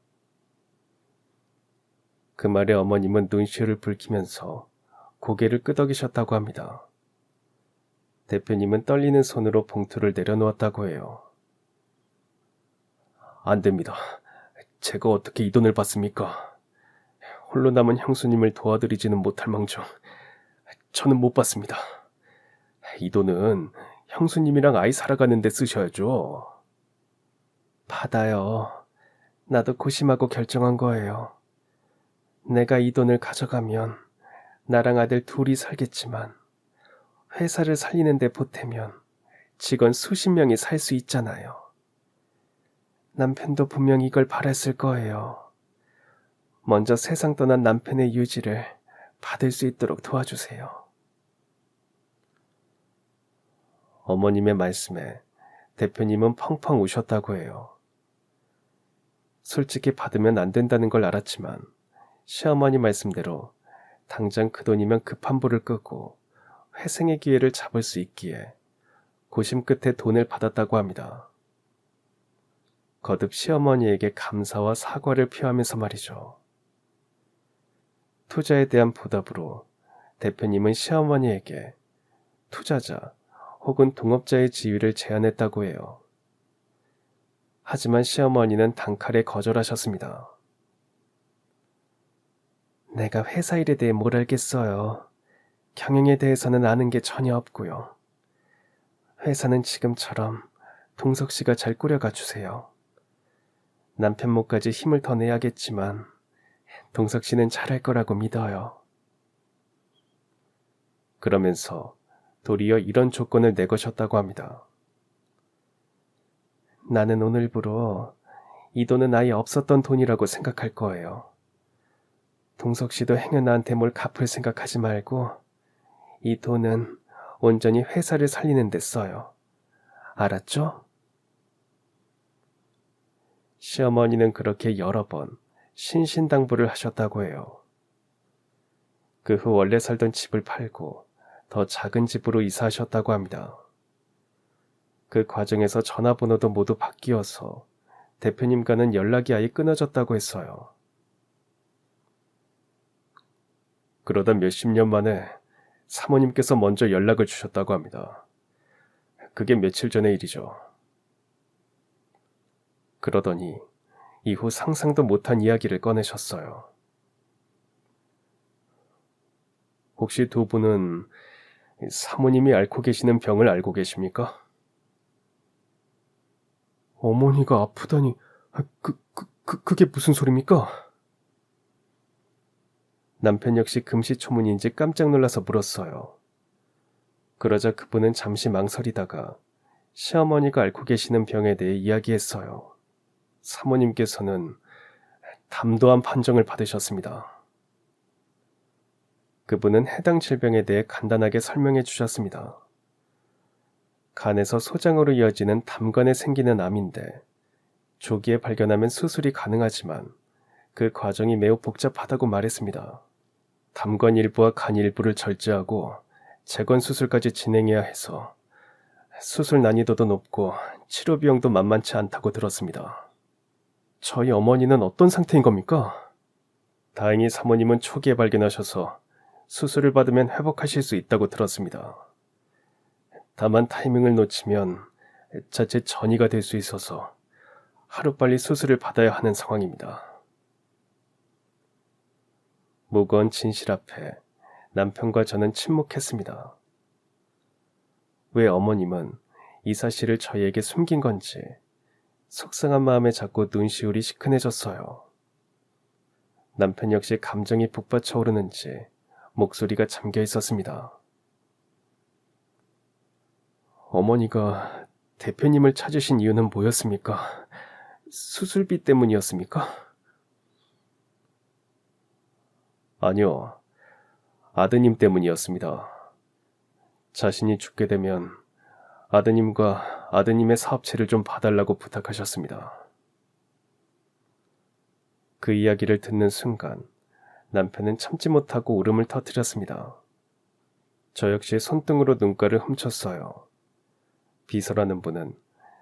그 말에 어머님은 눈시울을 붉히면서 고개를 끄덕이셨다고 합니다. 대표님은 떨리는 손으로 봉투를 내려놓았다고 해요. 안 됩니다. 제가 어떻게 이 돈을 받습니까? 홀로 남은 형수님을 도와드리지는 못할 망정 저는 못 받습니다. 이 돈은 형수님이랑 아이 살아가는 데 쓰셔야죠. 받아요. 나도 고심하고 결정한 거예요. 내가 이 돈을 가져가면 나랑 아들 둘이 살겠지만 회사를 살리는 데 보태면 직원 수십 명이 살 수 있잖아요. 남편도 분명 이걸 바랬을 거예요. 먼저 세상 떠난 남편의 유지를 받을 수 있도록 도와주세요. 어머님의 말씀에 대표님은 펑펑 우셨다고 해요. 솔직히 받으면 안 된다는 걸 알았지만 시어머니 말씀대로 당장 그 돈이면 급한 불을 끄고 회생의 기회를 잡을 수 있기에 고심 끝에 돈을 받았다고 합니다. 거듭 시어머니에게 감사와 사과를 표하면서 말이죠. 투자에 대한 보답으로 대표님은 시어머니에게 투자자 혹은 동업자의 지위를 제안했다고 해요. 하지만 시어머니는 단칼에 거절하셨습니다. 내가 회사 일에 대해 뭘 알겠어요. 경영에 대해서는 아는 게 전혀 없고요. 회사는 지금처럼 동석 씨가 잘 꾸려가 주세요. 남편 몫까지 힘을 더 내야겠지만 동석 씨는 잘할 거라고 믿어요. 그러면서 도리어 이런 조건을 내거셨다고 합니다. 나는 오늘부로 이 돈은 아예 없었던 돈이라고 생각할 거예요. 동석 씨도 행여 나한테 뭘 갚을 생각하지 말고 이 돈은 온전히 회사를 살리는 데 써요. 알았죠? 시어머니는 그렇게 여러 번 신신당부를 하셨다고 해요. 그 후 원래 살던 집을 팔고 더 작은 집으로 이사하셨다고 합니다. 그 과정에서 전화번호도 모두 바뀌어서 대표님과는 연락이 아예 끊어졌다고 했어요. 그러다 몇십 년 만에 사모님께서 먼저 연락을 주셨다고 합니다. 그게 며칠 전의 일이죠. 그러더니 이후 상상도 못한 이야기를 꺼내셨어요. 혹시 두 분은 사모님이 앓고 계시는 병을 알고 계십니까? 어머니가 아프다니, 그게 무슨 소리입니까? 남편 역시 금시초문인지 깜짝 놀라서 물었어요. 그러자 그분은 잠시 망설이다가 시어머니가 앓고 계시는 병에 대해 이야기했어요. 사모님께서는 담도암 판정을 받으셨습니다. 그분은 해당 질병에 대해 간단하게 설명해 주셨습니다. 간에서 소장으로 이어지는 담관에 생기는 암인데 조기에 발견하면 수술이 가능하지만 그 과정이 매우 복잡하다고 말했습니다. 담관 일부와 간 일부를 절제하고 재건 수술까지 진행해야 해서 수술 난이도도 높고 치료 비용도 만만치 않다고 들었습니다. 저희 어머니는 어떤 상태인 겁니까? 다행히 사모님은 초기에 발견하셔서 수술을 받으면 회복하실 수 있다고 들었습니다. 다만 타이밍을 놓치면 자칫 전이가 될 수 있어서 하루빨리 수술을 받아야 하는 상황입니다. 무거운 진실 앞에 남편과 저는 침묵했습니다. 왜 어머님은 이 사실을 저희에게 숨긴 건지 속상한 마음에 자꾸 눈시울이 시큰해졌어요. 남편 역시 감정이 북받쳐 오르는지 목소리가 잠겨 있었습니다. 어머니가 대표님을 찾으신 이유는 뭐였습니까? 수술비 때문이었습니까? 아니요, 아드님 때문이었습니다. 자신이 죽게 되면 아드님과 아드님의 사업체를 좀 봐달라고 부탁하셨습니다. 그 이야기를 듣는 순간 남편은 참지 못하고 울음을 터뜨렸습니다. 저 역시 손등으로 눈가를 훔쳤어요. 비서라는 분은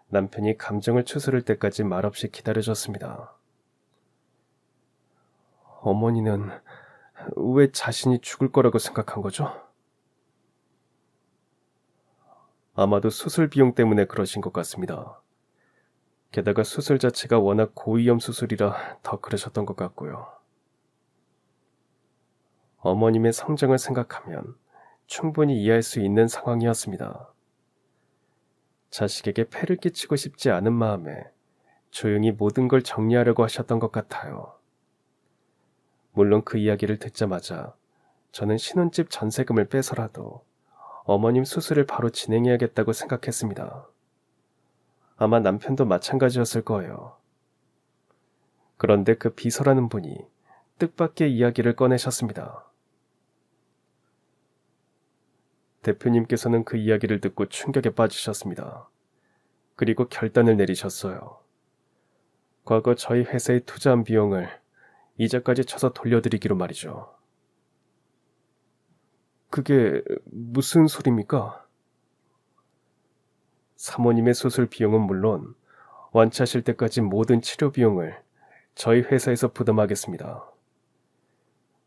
남편이 감정을 추스를 때까지 말없이 기다려줬습니다. 어머니는 왜 자신이 죽을 거라고 생각한 거죠? 아마도 수술 비용 때문에 그러신 것 같습니다. 게다가 수술 자체가 워낙 고위험 수술이라 더 그러셨던 것 같고요. 어머님의 성정을 생각하면 충분히 이해할 수 있는 상황이었습니다. 자식에게 폐를 끼치고 싶지 않은 마음에 조용히 모든 걸 정리하려고 하셨던 것 같아요. 물론 그 이야기를 듣자마자 저는 신혼집 전세금을 빼서라도 어머님 수술을 바로 진행해야겠다고 생각했습니다. 아마 남편도 마찬가지였을 거예요. 그런데 그 비서라는 분이 뜻밖의 이야기를 꺼내셨습니다. 대표님께서는 그 이야기를 듣고 충격에 빠지셨습니다. 그리고 결단을 내리셨어요. 과거 저희 회사에 투자한 비용을 이자까지 쳐서 돌려드리기로 말이죠. 그게 무슨 소리입니까? 사모님의 수술 비용은 물론 완치하실 때까지 모든 치료 비용을 저희 회사에서 부담하겠습니다.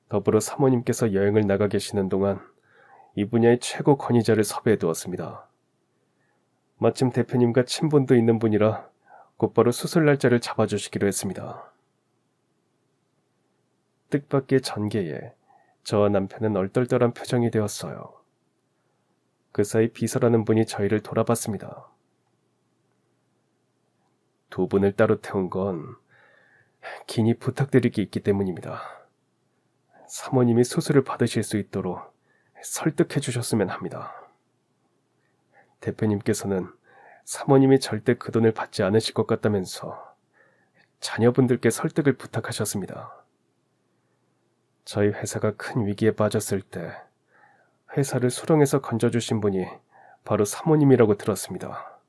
더불어 사모님께서 여행을 나가 계시는 동안 이 분야의 최고 권위자를 섭외해 두었습니다. 마침 대표님과 친분도 있는 분이라 곧바로 수술 날짜를 잡아주시기로 했습니다. 뜻밖의 전개에 저와 남편은 얼떨떨한 표정이 되었어요. 그 사이 비서라는 분이 저희를 돌아봤습니다. 두 분을 따로 태운 건 긴히 부탁드릴 게 있기 때문입니다. 사모님이 수술을 받으실 수 있도록 설득해 주셨으면 합니다. 대표님께서는 사모님이 절대 그 돈을 받지 않으실 것 같다면서 자녀분들께 설득을 부탁하셨습니다. 저희 회사가 큰 위기에 빠졌을 때 회사를 수렁에서 건져주신 분이 바로 사모님이라고 들었습니다.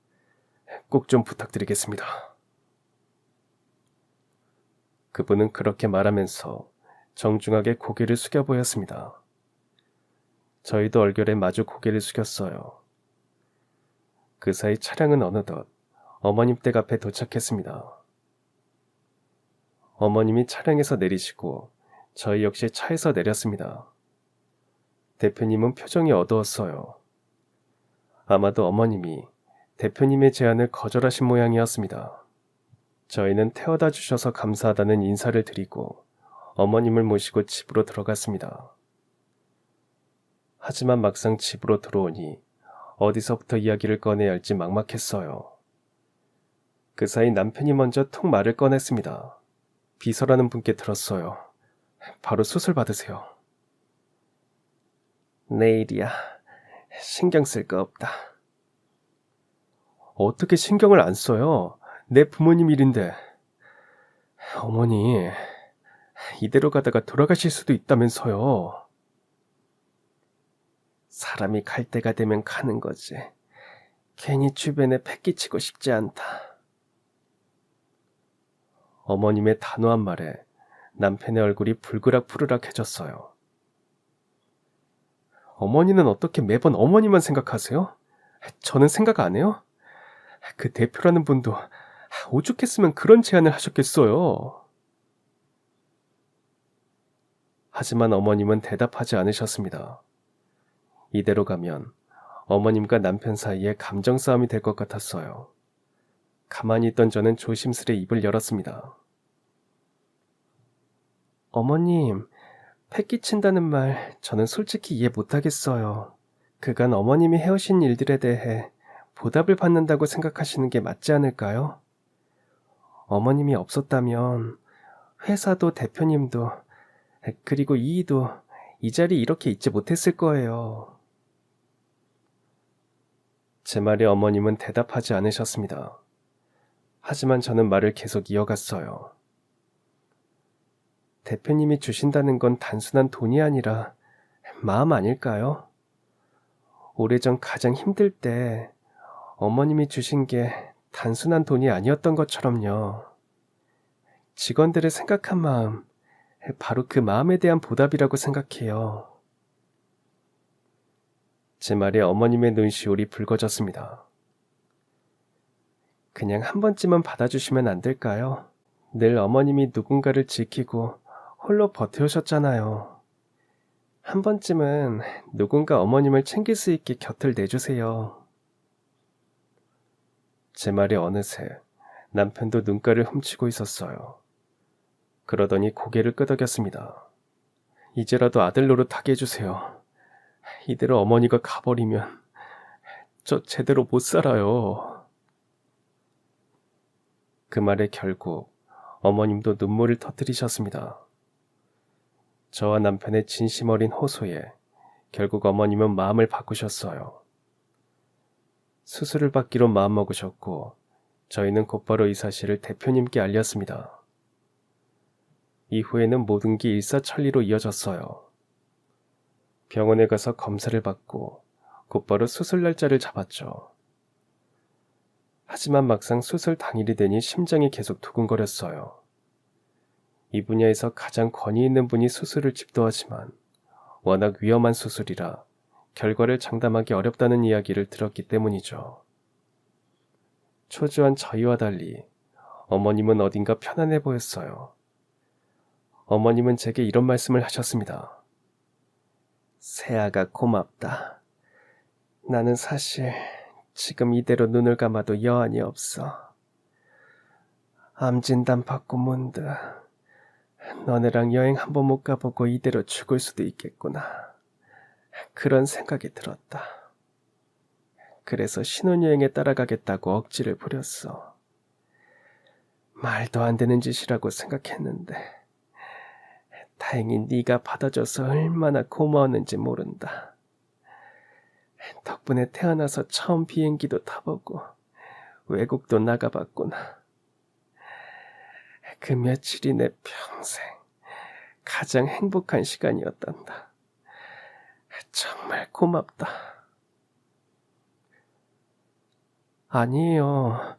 꼭 좀 부탁드리겠습니다. 그분은 그렇게 말하면서 정중하게 고개를 숙여 보였습니다. 저희도 얼결에 마주 고개를 숙였어요. 그 사이 차량은 어느덧 어머님 댁 앞에 도착했습니다. 어머님이 차량에서 내리시고 저희 역시 차에서 내렸습니다. 대표님은 표정이 어두웠어요. 아마도 어머님이 대표님의 제안을 거절하신 모양이었습니다. 저희는 태워다 주셔서 감사하다는 인사를 드리고 어머님을 모시고 집으로 들어갔습니다. 하지만 막상 집으로 들어오니 어디서부터 이야기를 꺼내야 할지 막막했어요. 그 사이 남편이 먼저 툭 말을 꺼냈습니다. 비서라는 분께 들었어요. 바로 수술 받으세요. 내일이야. 신경 쓸 거 없다. 어떻게 신경을 안 써요? 내 부모님 일인데. 어머니, 이대로 가다가 돌아가실 수도 있다면서요. 사람이 갈 때가 되면 가는 거지. 괜히 주변에 패기치고 싶지 않다. 어머님의 단호한 말에 남편의 얼굴이 불그락푸르락해졌어요. 어머니는 어떻게 매번 어머니만 생각하세요? 저는 생각 안 해요? 그 대표라는 분도 오죽했으면 그런 제안을 하셨겠어요. 하지만 어머님은 대답하지 않으셨습니다. 이대로 가면 어머님과 남편 사이에 감정 싸움이 될 것 같았어요. 가만히 있던 저는 조심스레 입을 열었습니다. 어머님, 패기친다는 말 저는 솔직히 이해 못하겠어요. 그간 어머님이 해오신 일들에 대해 보답을 받는다고 생각하시는 게 맞지 않을까요? 어머님이 없었다면 회사도 대표님도 그리고 이희도 이 자리에 이렇게 있지 못했을 거예요. 제 말에 어머님은 대답하지 않으셨습니다. 하지만 저는 말을 계속 이어갔어요. 대표님이 주신다는 건 단순한 돈이 아니라 마음 아닐까요? 오래전 가장 힘들 때 어머님이 주신 게 단순한 돈이 아니었던 것처럼요. 직원들을 생각한 마음, 바로 그 마음에 대한 보답이라고 생각해요. 제 말에 어머님의 눈시울이 붉어졌습니다. 그냥 한 번쯤은 받아주시면 안 될까요? 늘 어머님이 누군가를 지키고 홀로 버텨오셨잖아요. 한 번쯤은 누군가 어머님을 챙길 수 있게 곁을 내주세요. 제 말에 어느새 남편도 눈가를 훔치고 있었어요. 그러더니 고개를 끄덕였습니다. 이제라도 아들 노릇하게 해주세요. 이대로 어머니가 가버리면 저 제대로 못 살아요. 그 말에 결국 어머님도 눈물을 터뜨리셨습니다. 저와 남편의 진심 어린 호소에 결국 어머님은 마음을 바꾸셨어요. 수술을 받기로 마음먹으셨고 저희는 곧바로 이 사실을 대표님께 알렸습니다. 이후에는 모든 게 일사천리로 이어졌어요. 병원에 가서 검사를 받고 곧바로 수술 날짜를 잡았죠. 하지만 막상 수술 당일이 되니 심장이 계속 두근거렸어요. 이 분야에서 가장 권위 있는 분이 수술을 집도하지만 워낙 위험한 수술이라 결과를 장담하기 어렵다는 이야기를 들었기 때문이죠. 초조한 저희와 달리 어머님은 어딘가 편안해 보였어요. 어머님은 제게 이런 말씀을 하셨습니다. 세아가 고맙다. 나는 사실 지금 이대로 눈을 감아도 여한이 없어. 암 진단 받고 문득 너네랑 여행 한번 못 가보고 이대로 죽을 수도 있겠구나. 그런 생각이 들었다. 그래서 신혼여행에 따라가겠다고 억지를 부렸어. 말도 안 되는 짓이라고 생각했는데 다행히 네가 받아줘서 얼마나 고마웠는지 모른다. 덕분에 태어나서 처음 비행기도 타보고 외국도 나가봤구나. 그 며칠이 내 평생 가장 행복한 시간이었단다. 정말 고맙다. 아니에요.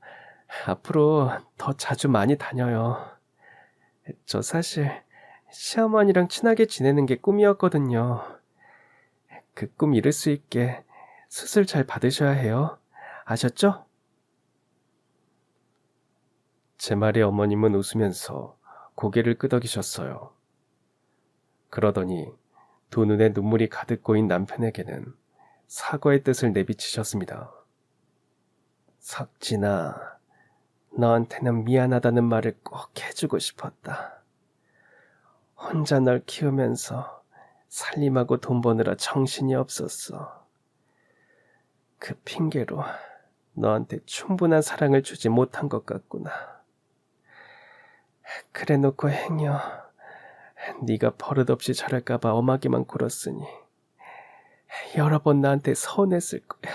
앞으로 더 자주 많이 다녀요. 저 사실 시어머니랑 친하게 지내는 게 꿈이었거든요. 그 꿈 이룰 수 있게 수술 잘 받으셔야 해요. 아셨죠? 제 말에 어머님은 웃으면서 고개를 끄덕이셨어요. 그러더니 두 눈에 눈물이 가득 고인 남편에게는 사과의 뜻을 내비치셨습니다. 석진아, 너한테는 미안하다는 말을 꼭 해주고 싶었다. 혼자 널 키우면서 살림하고 돈 버느라 정신이 없었어. 그 핑계로 너한테 충분한 사랑을 주지 못한 것 같구나. 그래놓고 행여 네가 버릇없이 저럴까봐 엄하게만 굴었으니 여러 번 나한테 서운했을 거야.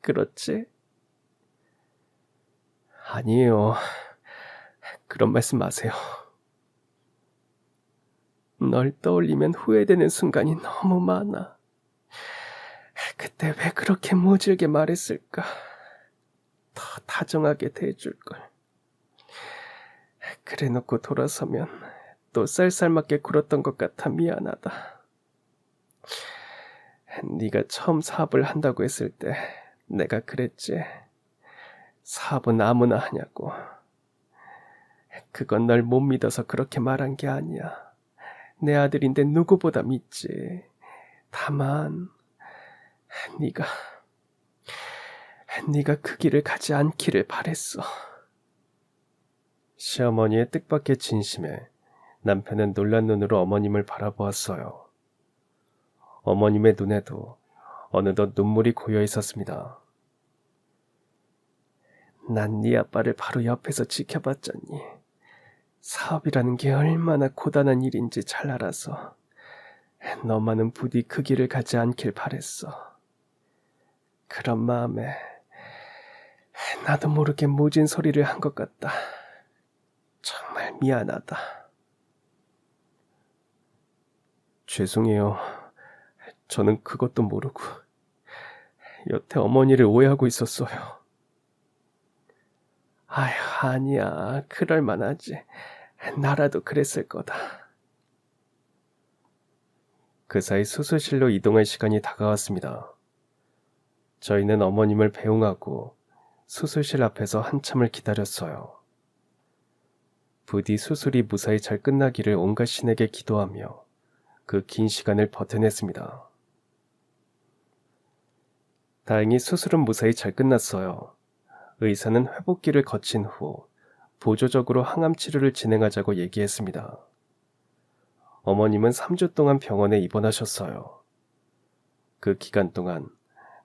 그렇지? 아니에요. 그런 말씀 마세요. 널 떠올리면 후회되는 순간이 너무 많아. 그때 왜 그렇게 모질게 말했을까? 더 다정하게 대해줄걸. 그래놓고 돌아서면 또 쌀쌀맞게 굴었던 것 같아 미안하다. 네가 처음 사업을 한다고 했을 때 내가 그랬지. 사업은 아무나 하냐고. 그건 널 못 믿어서 그렇게 말한 게 아니야. 내 아들인데 누구보다 믿지. 다만 네가 그 길을 가지 않기를 바랬어. 시어머니의 뜻밖의 진심에 남편은 놀란 눈으로 어머님을 바라보았어요. 어머님의 눈에도 어느덧 눈물이 고여 있었습니다. 난 네 아빠를 바로 옆에서 지켜봤잖니. 사업이라는 게 얼마나 고단한 일인지 잘 알아서 너만은 부디 그 길을 가지 않길 바랬어. 그런 마음에 나도 모르게 모진 소리를 한 것 같다. 정말 미안하다. 죄송해요. 저는 그것도 모르고 여태 어머니를 오해하고 있었어요. 아휴, 아니야. 그럴 만하지. 나라도 그랬을 거다. 그 사이 수술실로 이동할 시간이 다가왔습니다. 저희는 어머님을 배웅하고 수술실 앞에서 한참을 기다렸어요. 부디 수술이 무사히 잘 끝나기를 온갖 신에게 기도하며 그 긴 시간을 버텨냈습니다. 다행히 수술은 무사히 잘 끝났어요. 의사는 회복기를 거친 후 보조적으로 항암 치료를 진행하자고 얘기했습니다. 어머님은 3주 동안 병원에 입원하셨어요. 그 기간 동안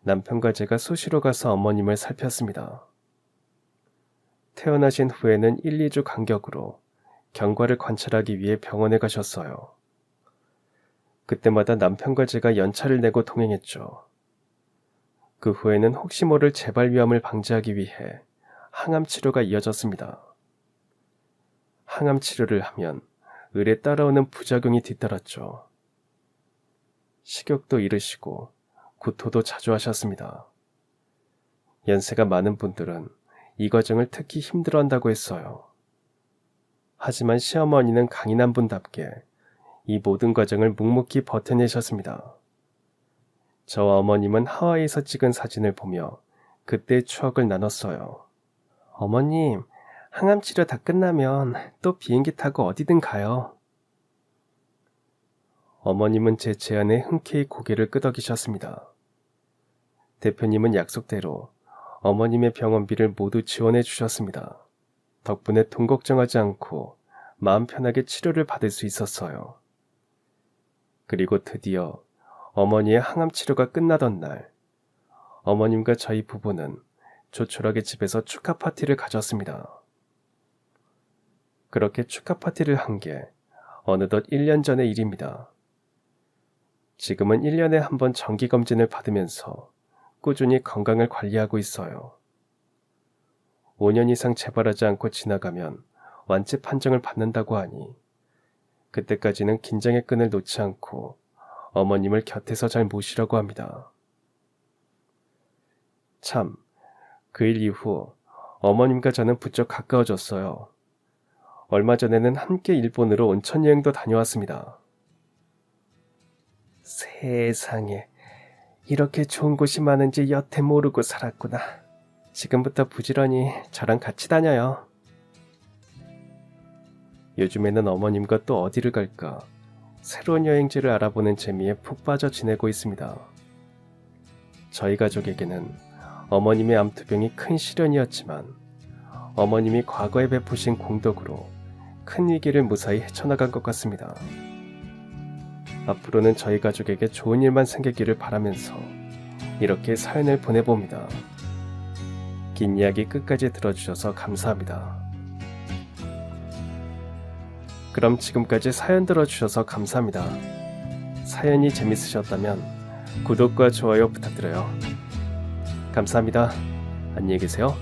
남편과 제가 수시로 가서 어머님을 살폈습니다. 퇴원하신 후에는 1, 2주 간격으로 경과를 관찰하기 위해 병원에 가셨어요. 그때마다 남편과 제가 연차를 내고 동행했죠. 그 후에는 혹시 모를 재발 위험을 방지하기 위해 항암 치료가 이어졌습니다. 항암 치료를 하면 을에 따라오는 부작용이 뒤따랐죠. 식욕도 잃으시고 구토도 자주 하셨습니다. 연세가 많은 분들은 이 과정을 특히 힘들어한다고 했어요. 하지만 시어머니는 강인한 분답게 이 모든 과정을 묵묵히 버텨내셨습니다. 저와 어머님은 하와이에서 찍은 사진을 보며 그때의 추억을 나눴어요. 어머님, 항암 치료 다 끝나면 또 비행기 타고 어디든 가요. 어머님은 제 제안에 흔쾌히 고개를 끄덕이셨습니다. 대표님은 약속대로 어머님의 병원비를 모두 지원해 주셨습니다. 덕분에 돈 걱정하지 않고 마음 편하게 치료를 받을 수 있었어요. 그리고 드디어 어머니의 항암 치료가 끝나던 날, 어머님과 저희 부부는 조촐하게 집에서 축하 파티를 가졌습니다. 그렇게 축하 파티를 한 게 어느덧 1년 전의 일입니다. 지금은 1년에 한 번 정기검진을 받으면서 꾸준히 건강을 관리하고 있어요. 5년 이상 재발하지 않고 지나가면 완치 판정을 받는다고 하니 그때까지는 긴장의 끈을 놓지 않고 어머님을 곁에서 잘 모시려고 합니다. 참, 그 일 이후 어머님과 저는 부쩍 가까워졌어요. 얼마 전에는 함께 일본으로 온천 여행도 다녀왔습니다. 세상에, 이렇게 좋은 곳이 많은지 여태 모르고 살았구나. 지금부터 부지런히 저랑 같이 다녀요. 요즘에는 어머님과 또 어디를 갈까 새로운 여행지를 알아보는 재미에 푹 빠져 지내고 있습니다. 저희 가족에게는 어머님의 암투병이 큰 시련이었지만 어머님이 과거에 베푸신 공덕으로 큰 위기를 무사히 헤쳐나간 것 같습니다. 앞으로는 저희 가족에게 좋은 일만 생기기를 바라면서 이렇게 사연을 보내봅니다. 긴 이야기 끝까지 들어주셔서 감사합니다. 그럼 지금까지 사연 들어주셔서 감사합니다. 사연이 재밌으셨다면 구독과 좋아요 부탁드려요. 감사합니다. 안녕히 계세요.